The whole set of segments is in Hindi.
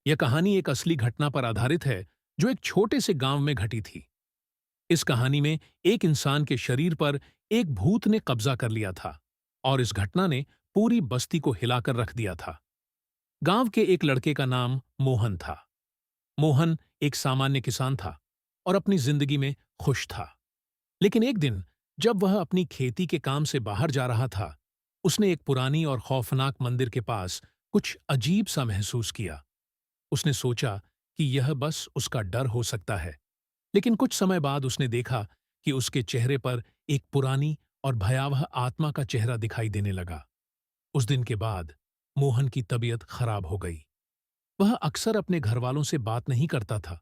यह कहानी एक असली घटना पर आधारित है जो एक छोटे से गांव में घटी थी। इस कहानी में एक इंसान के शरीर पर एक भूत ने कब्जा कर लिया था और इस घटना ने पूरी बस्ती को हिलाकर रख दिया था। गांव के एक लड़के का नाम मोहन था। मोहन एक सामान्य किसान था और अपनी जिंदगी में खुश था। लेकिन एक दिन जब वह अपनी खेती के काम से बाहर जा रहा था, उसने एक पुरानी और खौफनाक मंदिर के पास कुछ अजीब सा महसूस किया। उसने सोचा कि यह बस उसका डर हो सकता है, लेकिन कुछ समय बाद उसने देखा कि उसके चेहरे पर एक पुरानी और भयावह आत्मा का चेहरा दिखाई देने लगा। उस दिन के बाद मोहन की तबीयत खराब हो गई। वह अक्सर अपने घरवालों से बात नहीं करता था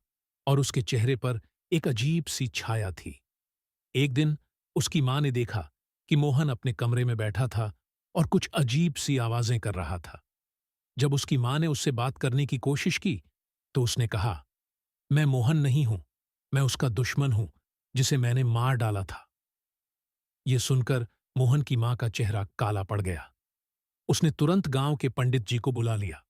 और उसके चेहरे पर एक अजीब सी छाया थी। एक दिन उसकी मां ने देखा कि मोहन अपने कमरे में बैठा था और कुछ अजीब सी आवाजें कर रहा था। जब उसकी मां ने उससे बात करने की कोशिश की, तो उसने कहा, मैं मोहन नहीं हूं, मैं उसका दुश्मन हूं जिसे मैंने मार डाला था। यह सुनकर मोहन की मां का चेहरा काला पड़ गया। उसने तुरंत गांव के पंडित जी को बुला लिया।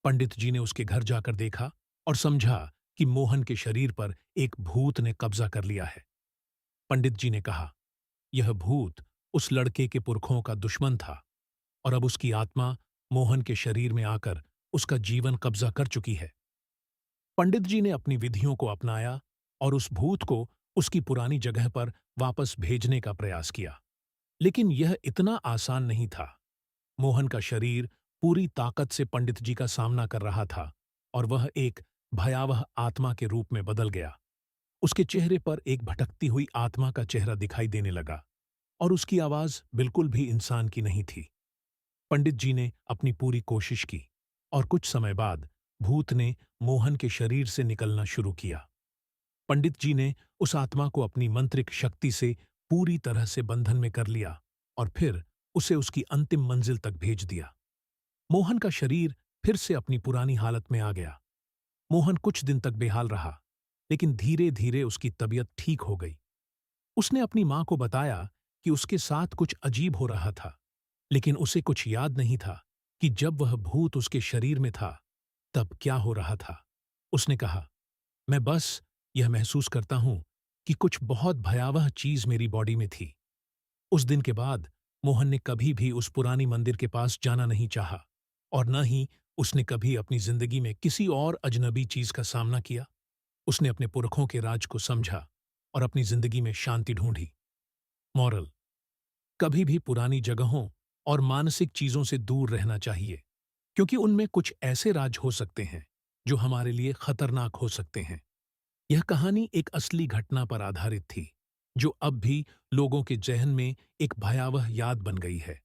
पंडित जी ने उसके घर जाकर देखा और समझा कि मोहन के शरीर पर एक भूत ने कब्जा कर लिया है। पंडित जी ने कहा, यह भूत उस लड़के के पुरखों का दुश्मन था और अब उसकी आत्मा मोहन के शरीर में आकर उसका जीवन कब्जा कर चुकी है। पंडित जी ने अपनी विधियों को अपनाया और उस भूत को उसकी पुरानी जगह पर वापस भेजने का प्रयास किया। लेकिन यह इतना आसान नहीं था। मोहन का शरीर पूरी ताकत से पंडित जी का सामना कर रहा था और वह एक भयावह आत्मा के रूप में बदल गया। उसके चेहरे पर एक भटकती हुई आत्मा का चेहरा दिखाई देने लगा और उसकी आवाज बिल्कुल भी इंसान की नहीं थी। पंडित जी ने अपनी पूरी कोशिश की और कुछ समय बाद भूत ने मोहन के शरीर से निकलना शुरू किया। पंडित जी ने उस आत्मा को अपनी मंत्रिक शक्ति से पूरी तरह से बंधन में कर लिया और फिर उसे उसकी अंतिम मंजिल तक भेज दिया। मोहन का शरीर फिर से अपनी पुरानी हालत में आ गया। मोहन कुछ दिन तक बेहाल रहा, लेकिन धीरे धीरे उसकी तबीयत ठीक हो गई। उसने अपनी मां को बताया कि उसके साथ कुछ अजीब हो रहा था, लेकिन उसे कुछ याद नहीं था कि जब वह भूत उसके शरीर में था तब क्या हो रहा था। उसने कहा, मैं बस यह महसूस करता हूं कि कुछ बहुत भयावह चीज मेरी बॉडी में थी। उस दिन के बाद मोहन ने कभी भी उस पुरानी मंदिर के पास जाना नहीं चाहा और न ही उसने कभी अपनी जिंदगी में किसी और अजनबी चीज का सामना किया। उसने अपने पुरखों के राज को समझा और अपनी जिंदगी में शांति ढूंढी। मॉरल: कभी भी पुरानी जगहों और मानसिक चीजों से दूर रहना चाहिए, क्योंकि उनमें कुछ ऐसे राज हो सकते हैं जो हमारे लिए खतरनाक हो सकते हैं। यह कहानी एक असली घटना पर आधारित थी, जो अब भी लोगों के जहन में एक भयावह याद बन गई है।